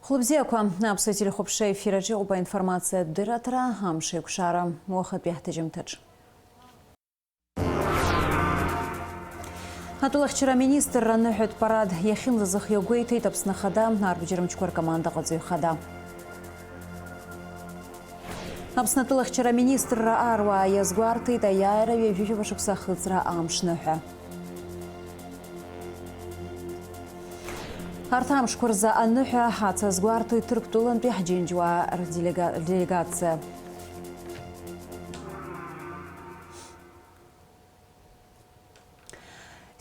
Хлопзиаква напсы телехопшей эфираджи оба информация дыратра амши кушара муахат бяхтажим тадж. Атулахчара министр раннухет парад яхин захьёгуйты тапсна хада арбжирамчкор команда гадзой хада. Апсна атулахчара министр арва язгуарты та яйра веживашук сахыцра амшнуха. Артам шкурза аннуха хатса згуарту турктулан пяхджинджва делегация.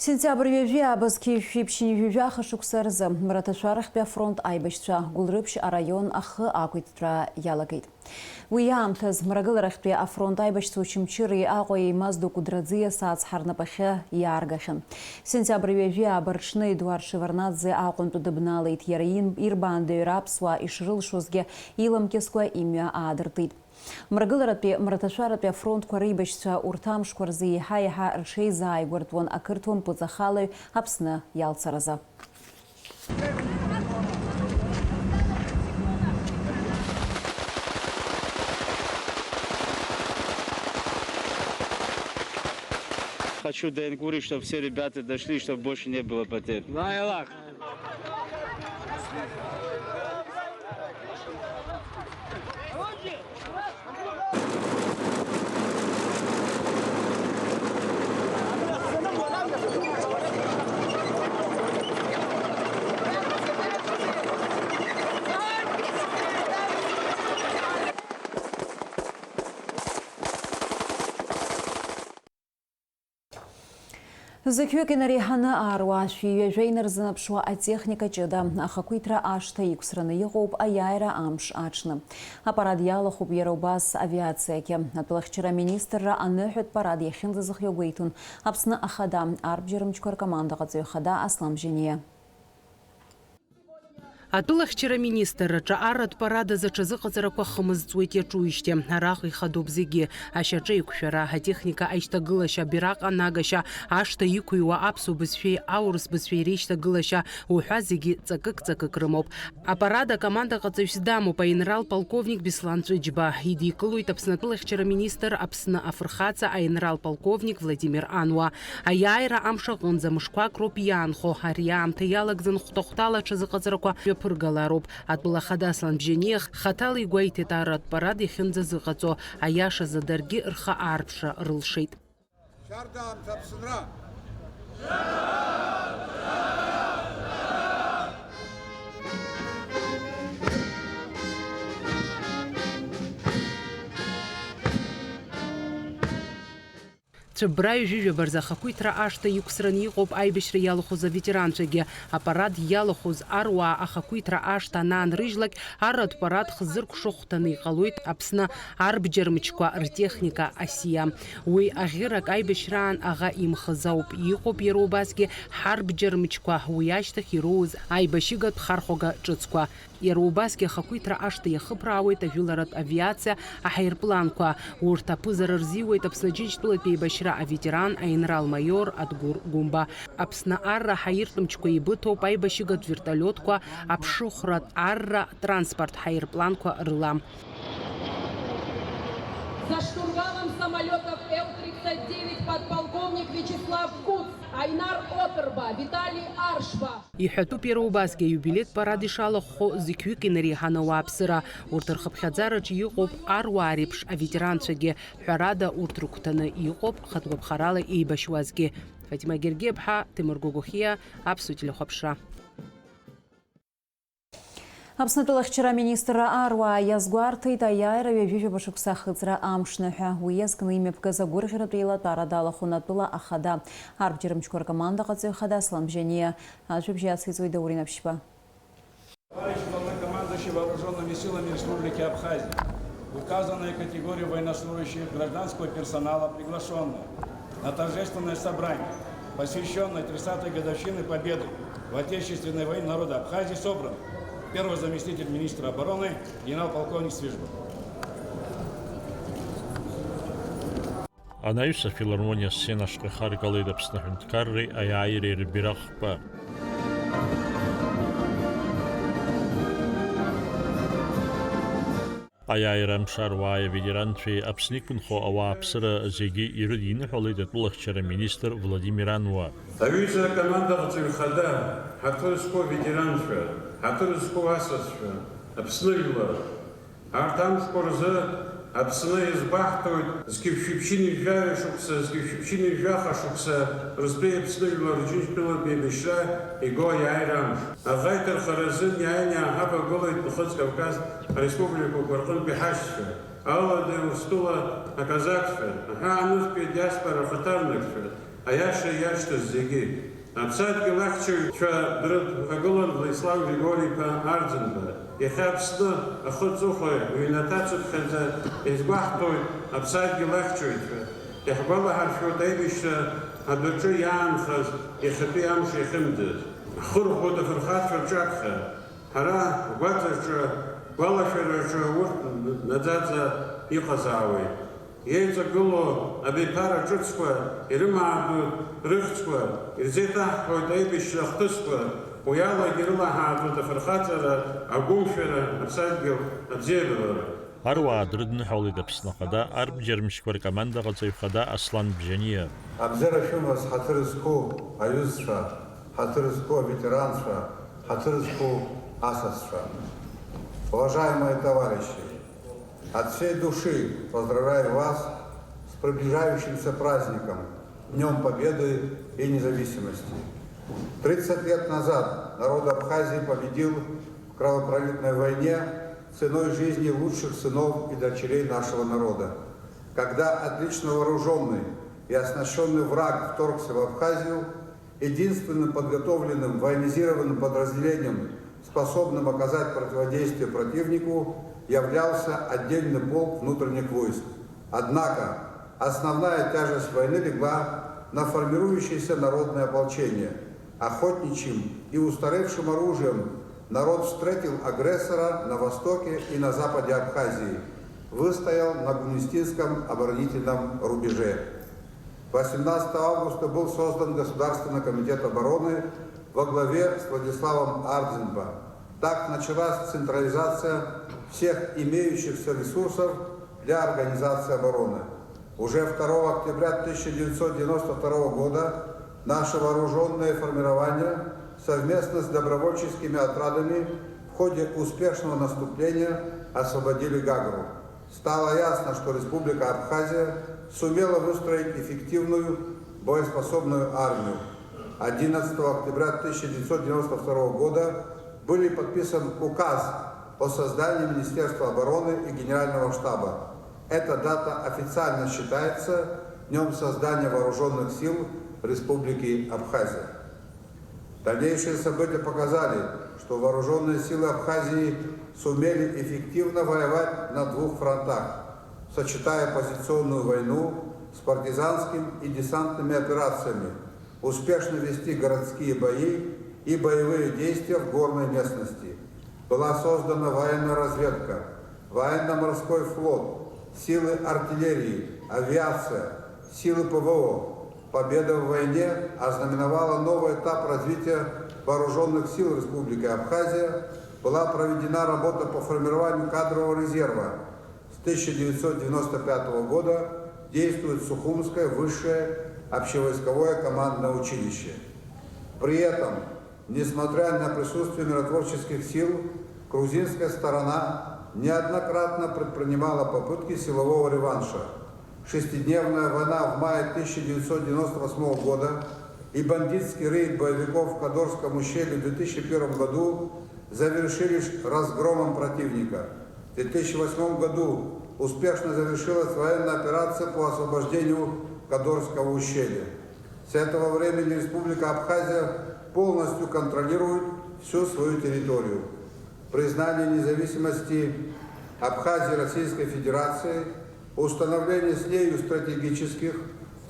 Сентябрь вевя абазки фипшини вевяха шуксарза мраташарах пя фронт айбашча гулрыбш район ахы акуйтра ялагайт. Уямтаз мрагыларах пя фронт айбашцу чимчири агой мазду кудрадзия сац харнапахе яргахын. Сентябрь вевя барчны Эдуард Шеварнадзе аконту дыбналайт яраин ирбанды рапсва ишрыл шузге иламкесква имя адыртыт. Мрагыларапи мраташарапи фронт кварибашца уртам шкварзи хайха ршей зайгвартвон акыртвон пуцахалы апсны ялцараза. Хочу доингурить, чтобы все ребята дошли, чтобы больше не было потерь. Закюкинари хана арва швия жейнер занапшуа а техника чеда ахакуитра ашта икусраны егоп аяйра амш ачны. Аппарат ялахуб ераубас авиацияке. Атулахчара министра аннөхет парад яхин зазых йогуитун. Апсны ахада арбжерымчкор команда гадзой хада аслам жения. Атулахчара министр арат парада зачазыхацараква хымызцует ячуиште. Арах и хадобзиги. Ашача икушара техника айшта гылаша бирак анагаща ашта икуйва апсу бысфей аурс бысфей речта гылаша ухазиги цакык рымоп. Аппарада команда кацевсдаму генерал полковник Беслан Цуджба. Иди кылует апснатулахчара министр апсна афрхаца генерал полковник Владимир Ануа. Аяйра амша гонза мышква кропиянхо ариам таялакзан хтохтала чазыхацараква пыргалароп атбыла хадаслан бженех хаталы гуайты тарат парад яхынза зыгацо аяша задарги рха арпша рылшейт. Браю жижу барзахакуитра ашта юксрани гоп айбешри ялохоза ветеранчеге аппарат ялохоз арва ахакуитра ашта нан рыжлак арат парад хзырк шохтаны халуит апсна арбджермчква техника асия уи агирак айбешран ага им хзауп иқоп еробаске харбджермчква уяшта хироз айбашигат хархога чцква Ероубаске хакуитра ашта яхыправует авиларат авиация ахайрпланква урта пызарарзиует апснаджичтулат пейбашра ветеран генерал-майор Адгур Гумба. Апсна арра хайртымчко ебыто пайбашигат вертолетква апшухрат арра транспорт хайрпланква рылам. За штурвалом самолетов Ил-39 подполковник Вячеслав Куц, Айнар Отерба, Виталий Аршба. Ихату Ероубаске юбилет парады шалахо зикюкинари ханауапсыра уртырхыпхядзарач иqoп арварипш аветеранчеге харада уртруктаны иqoп хатвабхарала эйбашвазге. Фатима Гергебха, Тимур Гогухия, Апсу телехопша. Апснатулахчара министра арва язгуарты та яйра веживе башук сахыцра амшныха уезкны имя пказа гургера прила тарадала хунатула ахада арбжерымчкор команда гадзой хада слам жения ажубжиасы зойда уринапшпа. Товарищ главнокомандующий вооруженными силами Республики Абхазия, указанные категории военнослужащих гражданского персонала приглашенные на торжественное собрание, посвященное 30-й годовщине победы в Отечественной войне народа Абхазии, собран первый заместитель министра обороны генерал-полковник Свижбов. Анаюса филармония сцена шкахар галидапс на хунткарри аяйри рибирахпа. Аиаира Мшаруая ветеранши Апсникунхо Ава Псра Зеги Ирудин Холидет Булахчара министр Владимир Ануар. Авиция команда Цирхада, Хатурско ветеранша, Хатурско асасша, Апснырла, Артам Скорза, Апсны избахтует, Скипщипщины жаешукса, Скипщипщины жахашукса, Разбей Апснырла, Рджиншпила Бебиша, и Гоя Айрамш. А Гайтер Харазын Яйня Хаба Голайт Пухоц Кавказ, Республику Квартун Бихашша, Алла де Устула Аказакша, Хануспи Диаспора Хатарнакша, а яшта зиги. Абсад Галахчу, что дрот Аголан Владислав Григорий Ардзенба. И хабсна, охотцухой, винатацут ханза, избахтой, абсад Галахчу. И хабала харфу дайбиша, адучу яамхаз, и хапи амши химдез. Хурхуда фархат фарчакха. Хара, гватачу, гвалашерачу, урт, надзадза, ихазауи. Ейца гуло абипара чуцква, иримааду рыхцква, ирзета хойдайбиш лахтысква, уяла гирла хааду да фархатара, агумфера, абсадгил, абзебелара. Арва Друдн Холидет Пснахада, Арб Джермшквар команда Гацайфхада Аслан Бжания. Абзера Шумас Хатырску Аюзша, Хатырску ветеранша, Хатырску асасша. Уважаемые товарищи, от всей души поздравляю вас с приближающимся праздником, Днем Победы и Независимости. 30 лет назад народ Абхазии победил в кровопролитной войне ценой жизни лучших сынов и дочерей нашего народа. Когда отлично вооруженный и оснащенный враг вторгся в Абхазию, единственным подготовленным военизированным подразделением, способным оказать противодействие противнику, являлся отдельный полк внутренних войск. Однако основная тяжесть войны легла на формирующееся народное ополчение. Охотничьим и устаревшим оружием народ встретил агрессора на востоке и на западе Абхазии, выстоял на Гумнистинском оборонительном рубеже. 18 августа был создан Государственный комитет обороны во главе с Владиславом Ардзенба. Так началась централизация всех имеющихся ресурсов для организации обороны. Уже 2 октября 1992 года наше вооруженное формирование совместно с добровольческими отрядами в ходе успешного наступления освободили Гагру. Стало ясно, что Республика Абхазия сумела выстроить эффективную боеспособную армию. 11 октября 1992 года был подписан указ о создании Министерства обороны и Генерального штаба. Эта дата официально считается Днем создания вооруженных сил Республики Абхазия. Дальнейшие события показали, что вооруженные силы Абхазии сумели эффективно воевать на двух фронтах, сочетая позиционную войну с партизанским и десантными операциями, успешно вести городские бои и боевые действия в горной местности. Была создана военная разведка, военно-морской флот, силы артиллерии, авиация, силы ПВО. Победа в войне ознаменовала новый этап развития вооруженных сил Республики Абхазия. Была проведена работа по формированию кадрового резерва. С 1995 года действует Сухумское высшее общевойсковое командное училище. При этом, несмотря на присутствие миротворческих сил, грузинская сторона неоднократно предпринимала попытки силового реванша. Шестидневная война в мае 1998 года и бандитский рейд боевиков в Кадорском ущелье в 2001 году завершились разгромом противника. В 2008 году успешно завершилась военная операция по освобождению Кадорского ущелья. С этого времени Республика Абхазия полностью контролирует всю свою территорию. Признание независимости Абхазии Российской Федерации, установление с нею стратегических,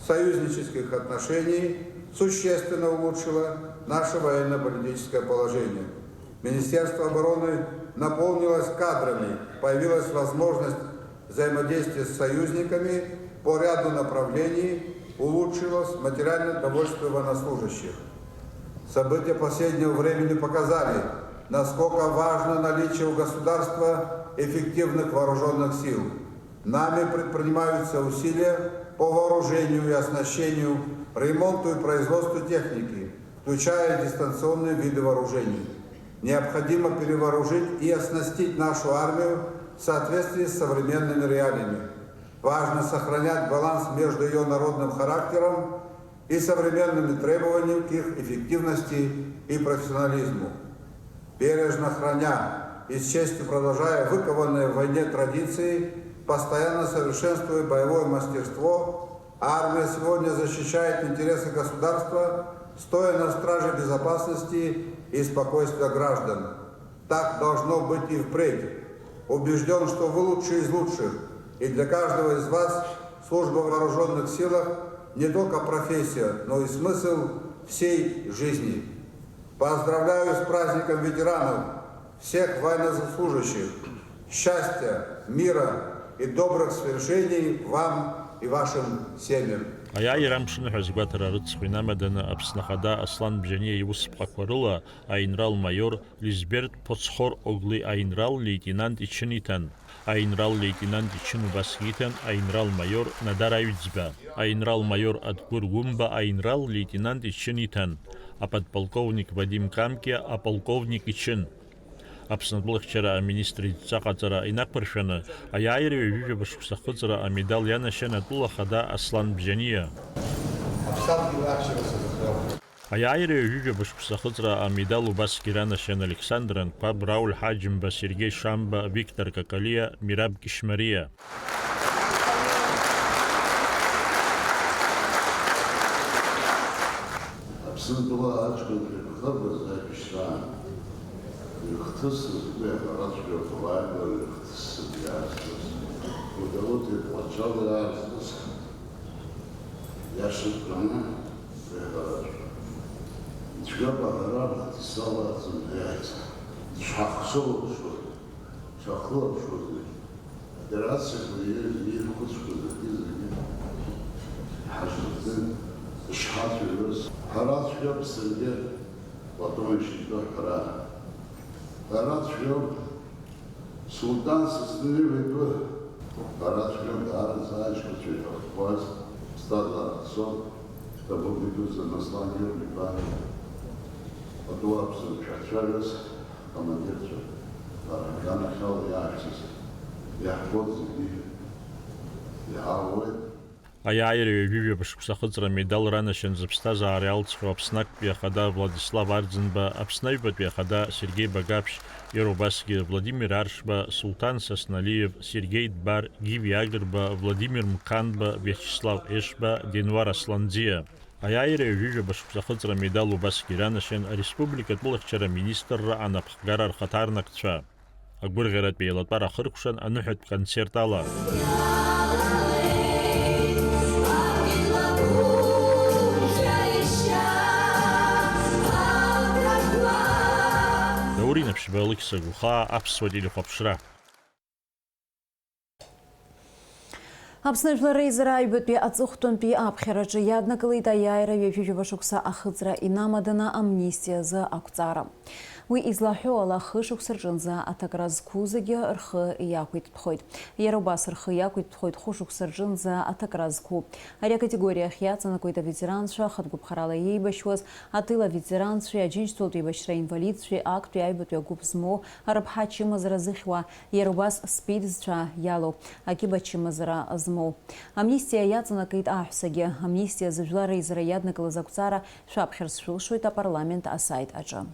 союзнических отношений существенно улучшило наше военно-политическое положение. Министерство обороны наполнилось кадрами, появилась возможность взаимодействия с союзниками по ряду направлений, улучшилось материальное довольствие военнослужащих. События последнего времени показали, насколько важно наличие у государства эффективных вооруженных сил. Нами предпринимаются усилия по вооружению и оснащению, ремонту и производству техники, включая дистанционные виды вооружений. Необходимо перевооружить и оснастить нашу армию в соответствии с современными реалиями. Важно сохранять баланс между ее народным характером и современными требованиями к их эффективности и профессионализму. Бережно храня и с честью продолжая выкованные в войне традиции, постоянно совершенствуя боевое мастерство, армия сегодня защищает интересы государства, стоя на страже безопасности и спокойствия граждан. Так должно быть и впредь. Убежден, что вы лучшие из лучших, и для каждого из вас служба в вооруженных силах не только профессия, но и смысл всей жизни. Поздравляю с праздником ветеранов, всех военнослужащих. Счастья, мира и добрых свершений вам и вашим семьям. Аиарам шныхазгватара рыцхвина медана апснахада Аслан Бжения Евуспакварыла айнрал-майор Лизберт Поцхор Огли айнрал-лейтенант Ичинитан, айнрал-лейтенант Ичин Басгитан, айнрал-майор Надар Айвицба, айнрал-майор Адгургумба, айнрал-лейтенант Ичинитан, а подполковник Вадим Камке, а полковник Ичин. Апснадблых вчера министр Цакатара инакпаршана, а яире южа башксахыцара медал янашена тула хада Аслан Бжения. А яире южа башксахыцара медал убаскирана шен Александран, Паб Рауль Хаджимба, Сергей Шамба, Виктор Какалия, Мираб Кишмария. Хтысыз бехарат жертвовали, хтысыз ясность. Удовольствие почало ясность. Яшит прана бехарат. Чья бахарат тисала зумяется. Шахсол что? Шахлор что? Операция были хоть что-то изменить. Хашин шхат вирус. Харат шьёп среди потом еще харат. Харат шьёп султан состановил бы. Харат шьёп дар знаешь, что хвост стадо сон, чтобы выйдутся на слоне плане. Потом абсолютно командир я начал я ход я вот А яире южа башксахыцара медал ранашен запстаза ареалцху апснак пьяхада Владислав Ардзенба, апснайбат пьяхада Сергей Багапш, Ерубаски Владимир Аршба, Султан Сосналиев, Сергей Дбар, Гиви Агрба, Владимир Мканба, Вячеслав Эшба, Денвар Асландзия. А яире южа башксахыцара медал убаски ранашен республика тулахчара министр анапхгарар хатарнакча. Акбургерат пейлатпар ахыркушан анухат концертала. Даурина пшибалыкса гуха апсвадили хопшра. Аԥсны жәлары израҩбатәи аҵыхәтәантәи аԥхьараҿы иаднакылеит аиааира ҩажәижәаба шықәса ахыҵра инамаданы амнистиазы ақәҵара. Уи излаҳәо ала хышықәса рҿынӡа аҭакра зқәу зегьы рхы иақәиҭтәхоит. Иара убас рхы иақәиҭтәхоит хәышықәса рҿынӡа аҭакра зқәу. Ари акатегориахь иаҵанакуеит аветеранцәа, хатәгәыԥхарала еибашьуаз, атыла ветеранцәеи, аџьынџьтәылатәи еибашьра инвалидцәеи, актәи аҩбатәи агәыԥ змоу, арыԥҳа ачымазара зыхьуа, иара убас спидзцәа иалоу, акиба ачымазара змоу. Амнистиа иаҵанакит аҳәсагьы. Амнистиа зыжәлар реизара иаднакылаз ақәҵара шәаԥхьарц шәылшоит апарламент асайт аҿы.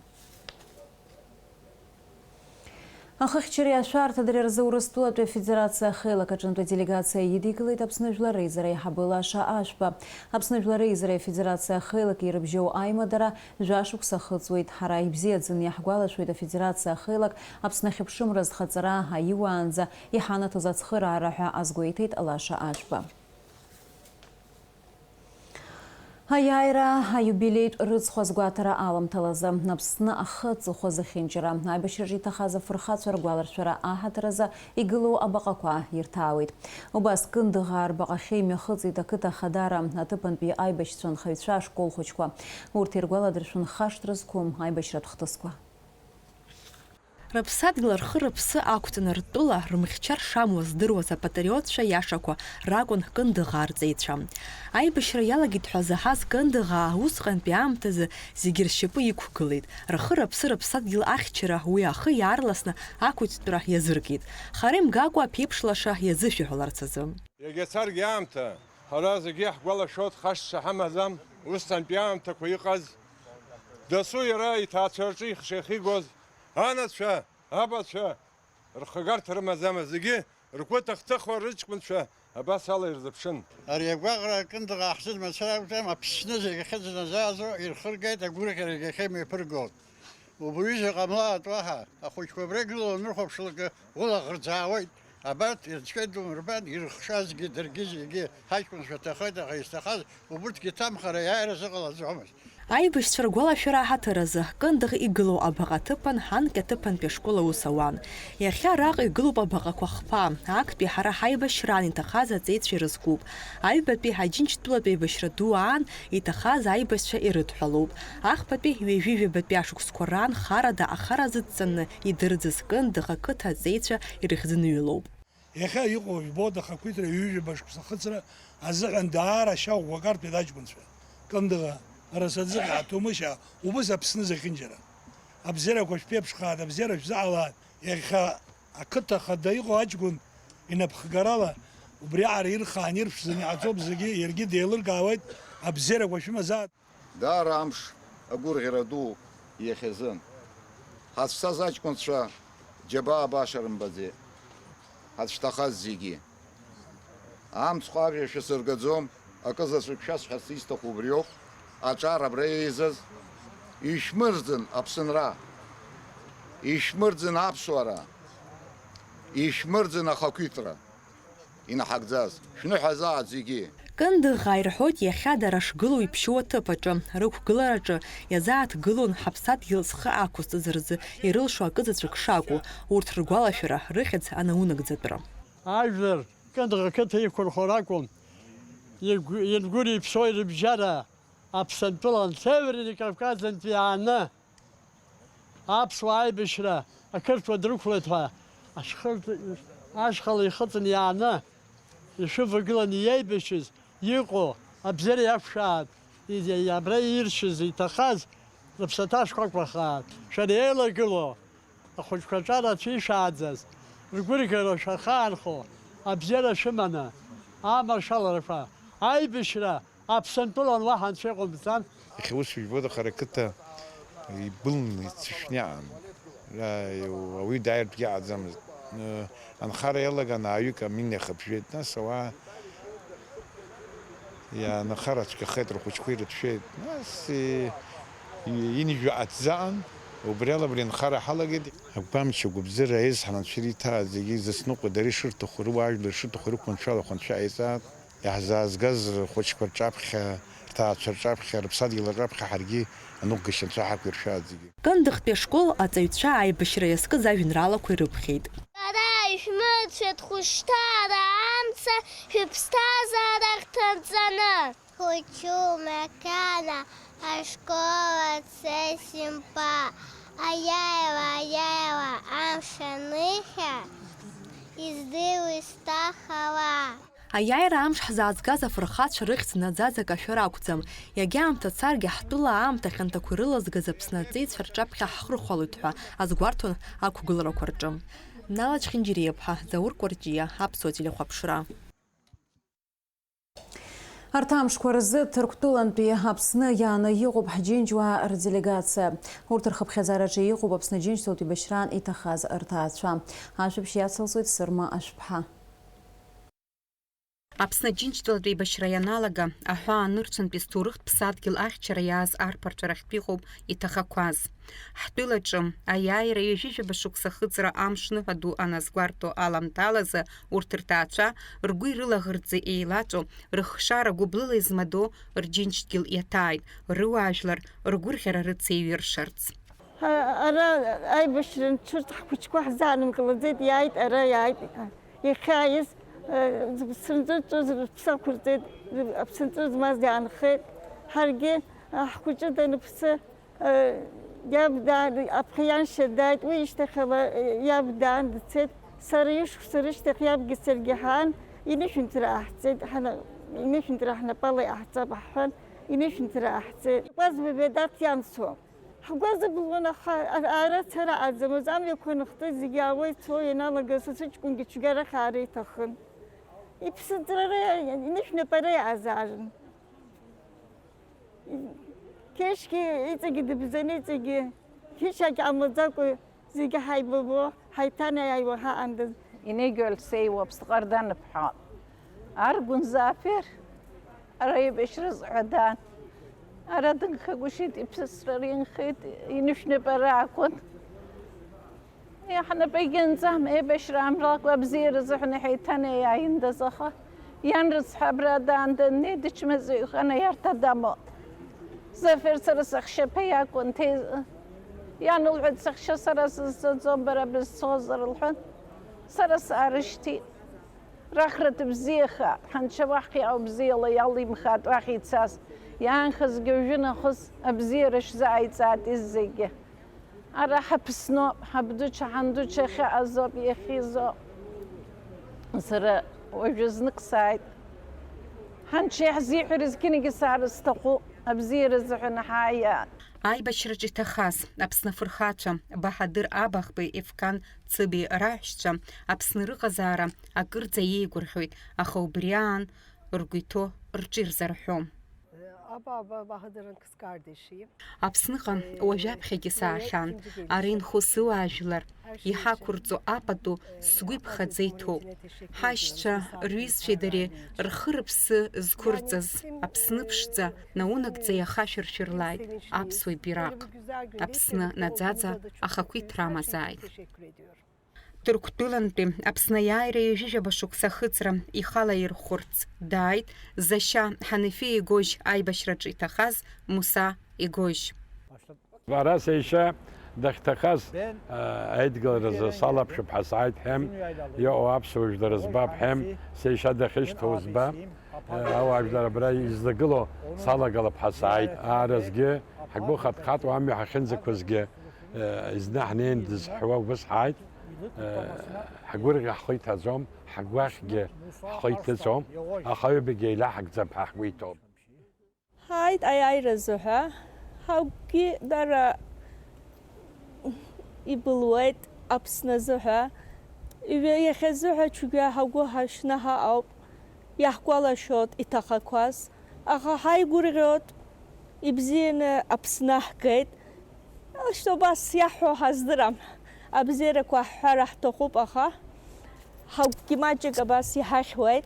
Ахыхьчари ашәарҭадара рзы Урыстәылатәи афедерациа ахеилак аҿынтәи аделегациа идикылеит Аԥсны жәлар реизара иаҳабы Лаша Ашәба. Аԥсны жәлар реизара афедерациа ахеилак ирыбжьоу аимадара жәашықәса хыҵуеит. Ҳара ибзиаӡаны иаҳгәалашәоит афедерациа ахеилак Аԥсны ахьыԥшымра зхаҵара аиуаанӡа иҳанаҭоз ацхыраара ҳәа азгәеиҭеит Лаша Ашәба. Аиааира аиубилеитә рыҵхәа згәаҭара аламҭалазы, Аԥсны ахы аҵыхәа зыхьынџьара, аибашьраҿы иҭахаз афырхацәа ргәаларшәара аҳаҭыразы игылоу абаҟақәа ирҭаауеит. Убас Кындыӷаа рбаҟахьы имҩахыҵит ақыҭа Ахадара аҭыԥантәи аибашьцәа нхаҩцәа ашкол хәыҷқәа. Урҭ иргәаладыршәон хашҭра зқәым аибашьратә хҭысқәа. Рыԥсадгьыл рхы рыԥсы ақәҵаны ртәыла рмыхьчар шамуаз здыруаз апатриотцәа иашақәа ракәын Кындыӷаа арҵеицәа. Аибашьра иалагеит ҳәа заҳаз Кындыӷаа усҟантәи аамҭазы зегьы ршьапы иқәгылеит. Рхы рыԥсы рыԥсадгьыл ахьчара уи ахы иаарласны ақәиҭтәра иазыркит. Хара имгакәа аԥеиԥш лаша иазышәаҳәаларц азы. Иагьацаргьы аамҭа, ҳара зегьы ҳгәалашәоит хашҭцәа ҳамаӡам, усҟантәи аамҭақәа иҟаз, дасу иара иҭаацәараҿы ихшихигоз анацәа, абацәа, рхагарҭа рымаӡама зегьы ргәы ҭахҭыхуа рыҷкәынцәа абас ала ирзыԥшын. Ари агәаҟра Кындыӷаа ҳзын мацара акәӡам, Аԥсны зегьы ахьыӡыназаазо ирхыргеит, агәырӷьара иахьа имеиԥыргоит. Убриаҟа ҟамлаат уаҳа, ахәыҷқәа абра игылоу анырхәаԥшлакы улаӷырӡаауеит. Абарҭ ирцәеит умырбан, ирыхшазгьы даргьы зегьы ҳаҷкәынцәа ҭахеит, аха изҭахаз убырҭгьы ҭамхара иааира зыҟалаӡомызт. Аибашьцәа ргәалашәара аҳаҭыразы Кындыӷ игылоу абаҟа ҭыԥан ҳанк аҭыԥантәи ашкол аус ауан. Иахьа араҟа игылоуп абаҟақәа хԥа, актәи ҳара ҳаибашьраан иҭахаз аҵеицәа ирызкуп. Аҩбатәи Аџьынџьтәылатәи аибашьра ду аан иҭахаз аибашьцәа ирыдҳәалоуп. Ахԥатәи ҩажәижәабатәи ашықәсқәа раан харада ахара зыдҵаны идырӡыз Кындыӷ ақыҭа аҵеицәа ирыхьӡыныҩлоуп. Иахьа иҟоу ибоит ахақәиҭра ҩажәаба шықәса хыҵра азыҟан даара шьаӷәӷәак артәит аҷкәынцәа. Кындыӷаа арасаӡыҟа аҭоумышьа убыс Аԥсны зехьынџьара. Абзиарақәа шәԥеиԥшхааит, абзиара шәзаалааит. Иахьа ақыҭа хада иҟоу аҷкәын инапхгарала убри аара ирхаан ирԥшӡаны иҟаҵоуп зегьы, иаргьы деилыркаауеит, абзиарақәа шәымазааит. Даара амш агәырӷьара ду иахьазын. Ҳазшьҭаз аҷкәынцәа џьабаа баша рымбаӡеит. Ҳазшьҭахаз зегьы. Амцхә ажәа шәасыргаӡом, акызаҵәык шәасҳәарц исҭаху убриоуп. Аҿар абра еизаз ишәмырӡын Аԥсынра, ишәмырӡын аԥсуара, ишәмырӡын ахақәиҭра инаҳагӡаз. Шәныҳәазааит зегьы. Кындыӷаа ирҳәоит иахьа дара шгылоу иԥшьоу аҭыԥаҿы, рықәгылараҿы иазааҭгылон ҳаԥсадгьыл зхы ақәызҵаз рзы ирылшо акызаҵәык шакәу, урҭ ргәалашәара рыхьӡ анаунагӡатәра. Ажәлар Кындыӷ ақыҭа иқәырхо ракәын, иргәыр иԥсоу рыбжьара Аԥсынтәылан Северни Кавказынтәи иааны аԥсуа аибашьра ақырҭуа дрықәлеит ҳәа ашьхала ихыҵын иааны ишывагыланы иеибашьыз иҟоу абзиара иақәшәааит, абра иршьыз иҭахаз рыԥсаҭа шкәакәахааит. Шәара еилагыло ахәыҷқәа аҿар ацәишааӡаз ргәырӷьара шәахаанхо абзиара шәыманы амаршаларақәа аибашьра Аԥсынтәылан уаҳа анцәа иҟамҵан. Иахьа ус жәбоит, аха ақыҭа ибылны ицәышәниаан. Ауаҩы дааиртә иааӡамызт. Анхара иалаган ааҩык амин иахыԥжәеит, нас ауаа иаанахара цәгьахеит, рхәыҷқәа ирыҭшәеит. Нас инжәы аҭзаан, убри ала абри анхара ҳалагеит. Агәамча гәыбзыра аизҳан анцәа ириҭааз зегьы зыцныҟәо дара ишырҭаху рыуаажәлар ишырҭаху ирықәманшәалахо анцәа ааизаат. Иаҳзаазгаз рхәыҷқәа рҿаԥхьа, рҭаацәа рҿаԥхьа, рыԥсадгьыл рҿаԥхьа ҳаргьы аныҟәгашьа анцәа ҳақәиршәааит зегьы. Кындыӷтәи ашкол аҵаҩцәа аибашьра иазкыз ажәеинраалақәа ирыԥхьеит. Ара ишәмыцәеит хәышҭаара амца шәыԥсҭазаара хҭанҵаны. Хочу макана ашкола цесимпа. Аяева амшаныхьа издыруа исҭахала. Аиааира амш ҳзаазгаз афырхацәа рыхьӡ наӡаӡ акашәара акәӡам. Иагьа аамҭа царгьы ҳтәыла аамҭа хьанҭақәа ирылазгаз Аԥсны аҵеицәа рҿаԥхьа ҳхырхәалоит ҳәа азгәарҭон ақәгыларақәа рҿы. Налаџ Хинџьириаԥҳа, Заур Кәарҷиа, Аԥсуа телехәаԥшра. Арҭ амшқәа рзы Ҭырқәтәылантәи Аԥсны иааны иҟоуп ҳџьынџьуаа рделегациа. Урҭ рхыԥхьаӡараҿы иҟоуп Аԥсны Џьынџьтәылатә еибашьраан иҭахаз рҭаацәа. Ашәаԥшь иацылҵоит Сырма Ашәԥҳа. Аԥсны Џьынџьтәылатә еибашьра ианалага, аҳәаа анырцәынтәи сҭоурыхтә ԥсадгьыл ахьчара иааз арԥарцәа рахьтәи иҟоуп иҭахақәаз. Ҳтәылаҿы аиааира ҩажәижәаба шықәса хыҵра амшныҳәа ду аназгәарҭо аламҭалазы урҭ рҭаацәа ргәы ирылаӷырӡы еилаҵәо, рыхшара гәыблыла измадо рџьынџьтәгьыл иаҭааит, рыуаажәлар ргәырӷьара рыцеиҩыршарц. Ара аибашьра нцәырҵ ҳхәыҷқәа ҳзаанымкылаӡеит, иааит, ара иааит, иахьааиз зыԥсынҵәыҵәоз рыԥсы ақәырҵеит, аԥсынҵәы змаз иаанхеит. Ҳаргьы ҳхәыҷы даныԥсы يبدأ أبخيان شدايد ويشتغل يبدأ دتسد سريش يبقى سرجحان ينش نترا أحسد حنا ينش نترا حنا بالي أحسب حن ينش نترا أحسد باز ببدأت ينسو باز بقولنا أرى ترى عزم يكون اختي زجاوي توي نالا قصص تكون كتجرا خاري تخن يبصدر ينش نبري عزارن keşke içi bizene içi hiç amacak zige hay babo hay tane ay ha andız إني قلت سي وبستقردان بحال أرجون زافر أريب إشرز عدان أردن خقوشيت إبسسرين خيت ينشن براكون يا حنا بيجن زهم إيه بشرام راك وبزير زحنا حيتاني يا يندزخة ينرز حبردان دني دش مزيخ أنا يرتدمو زفر سرسخ شبيا كنت يعني العد سخش سرس زومبرا بالصوزر الحن سرس أرشتي رخرت بزيخة حن شواحي أو بزيلة يالي مخات واحد ساس يعني خز جوجنا خز أبزيرش زايد ساعت الزيجة أرا حبسنو حبدوش حندوش خي عزوب يخيزو سر وجزنك سايد حن شيح زيح رزقني قصار استقو أبزير زحنا حياة Айбашьраҿы иҭахаз Аԥсны афырхацәа Баҳадыр Абахбеи Ефқан Цыби раҳәшьцәа Аԥсны рыҟазаара акырӡа иеигәырӷьоит, аха убри аан ргәы иҭоу рҿы ирзарҳәом. Аԥсныҟа уажәаԥхьагьы саахьан, ара инхо сыуаажәлар, иҳақәырҵо апату сгәы иԥхаӡа иҭоуп. Ҳашьцәа рҩызцәеи дареи рхы-рыԥсы зқәырҵаз Аԥсны ԥшӡа наунагӡа иахашәыршәырлааит аԥсуа бираҟ. Аԥсны наӡаӡа ахақәиҭра амазааит. Ҭырқәтәылантәи Аԥсны аиааира ҩажәижәаба шықәса ахыҵра ихала ирхәырц дааит Зашьа Ҳанифи игожь аибашьраҿы иҭахаз Муса игожь. Ара сеиша дахьҭахаз аидгыларазы салаԥшып ҳәа сааит ҳәам, иҟоу аԥсуа жәлар збап ҳәам, сеиша дахьышьҭоу збап, ауаажәлар абра излагыло салагалап ҳәа сааит. Ааразгьы ҳгәы хатхатуа амҩа ҳахьынӡақәазгьы зны ҳнеин дызҳәуа убас ҳааит. حقوري حقيت هزوم حقواخجي حقيت هزوم أخوي بجيلا حق زبها حقويتهم. هايد أي رزوها حقي درا يبلويت أبسنا زوها يخزوها شجع حقوها شنها أو يحقولا شوت إتاخكواس أخا هاي قريرات يبزين أبسنا حكيت أشتو بس يحو هزدرم أبزيرك وحرح تخوب أخا حقي ما جك بس يحشويت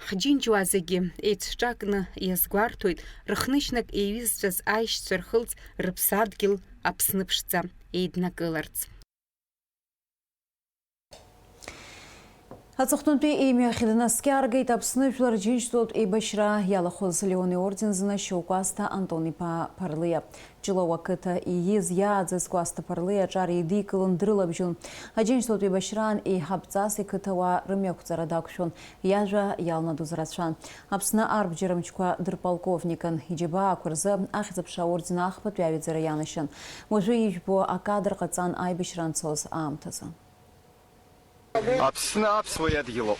Ҳџьынџьуазегьы еицҿакны иазгәарҭоит рыхнышьнак еиҩызцәаз аишьцәа рхылҵ рыԥсадгьыл Аԥсны ԥшӡа еиднакыларц. Аҵыхәтәантәи еимҩахьы днаскьаргеит Аԥсны жәлар рџьынџьтәылатә еибашьра иалахәыз Леон иорден-зны Шьоукәасҭа Антон-иԥа Ԥарлиа. Ҷылауа ақыҭа ииз иааӡаз Кәасҭа Ԥарлиа аҿар еидикылан дрылабжьон. Аџьынџьтәылатә еибашьраан еиҳабҵас иқыҭауаа рымҩақәҵара дақәшәон, иажәа иалнадоз рацәан. Аԥсны арбџьара мчқәа дырполковникын, иџьабаақәа рзы ахьӡ-аԥша аорден ахԥатәи аҩаӡара ианашьан. Уажәы ижәбо акадр ҟаҵан аибашьра анцоз аамҭазы. Аԥсны аԥсуа иадгьылоуп.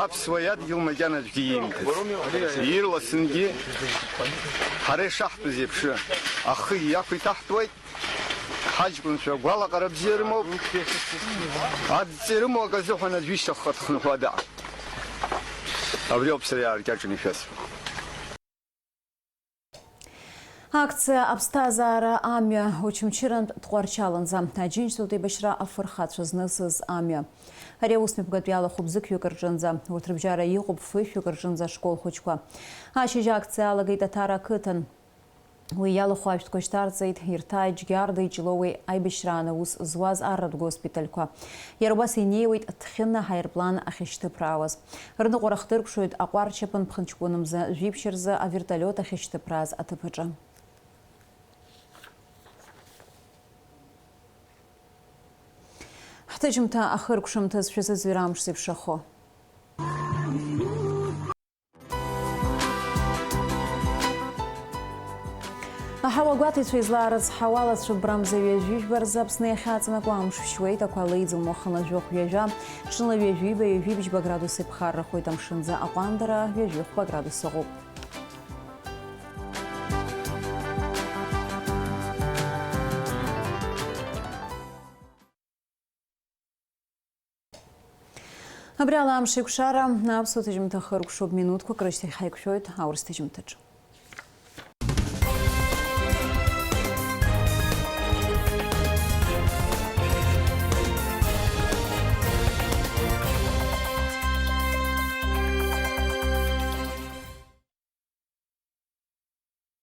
Аԥсуа иадгьыл макьана аӡәгьы иимҭац. Ирласынгьы ҳара ишаҳтәыз еиԥш ахы иақәиҭаҳтәуеит. ҳаҷкәынцәа гәалаҟара бзиа рымоуп. адҵа ирымоу ак азыҳәан аӡәы ишьҭахьҟа дхынҳәуа даҟам. Абри ауп сара иааркьаҿны ишәасҳәо. Акция аԥсҭазаара амҩа Очамчырантә Тҟәарчалнӡа аџьынџьтәылатә еибашьра афырхацәа знысыз амҩа. Ари аус мҩаԥгатәи алахәуп зықьҩык рҿынӡа, урҭ рыбжьара иҟоуп фышәҩык рҿынӡа ашкол хәыҷқәа. Ашьыжь акциа алагеит Аҭара ақыҭан. Уи иалахәу ашәҭқәа шьҭарҵеит Ирҭааи, Џьгьардеи, Ҷлоуи аибашьраан аус зуаз арратә госпитальқәа. Иара убас инеиуеит Ҭхьына ҳаирплан ахьышьҭыԥраауаз. Рныҟәара хдыркәшоит аҟәарча ԥынтәхынҷкәын мза жәиԥшьа рзы авертолиот ахьышьҭыԥрааз аҭыԥаҿы. Ҳҭыжьымҭа ахыркәшамҭазшәа зыӡҩра амш зеиԥшахо. Аҳауа Гуатицу изларц хавала шубрамза вежвиш барзапсны хацма куамш швейт аквалейдзу мохана жох вежа шынла вежви бежвибич по градусы пхарра хойтам шинза апандара вежвих по градусу губ. Абряла амшик шара на абсолютно минутку крышти хайкшойт аурстежим тыч.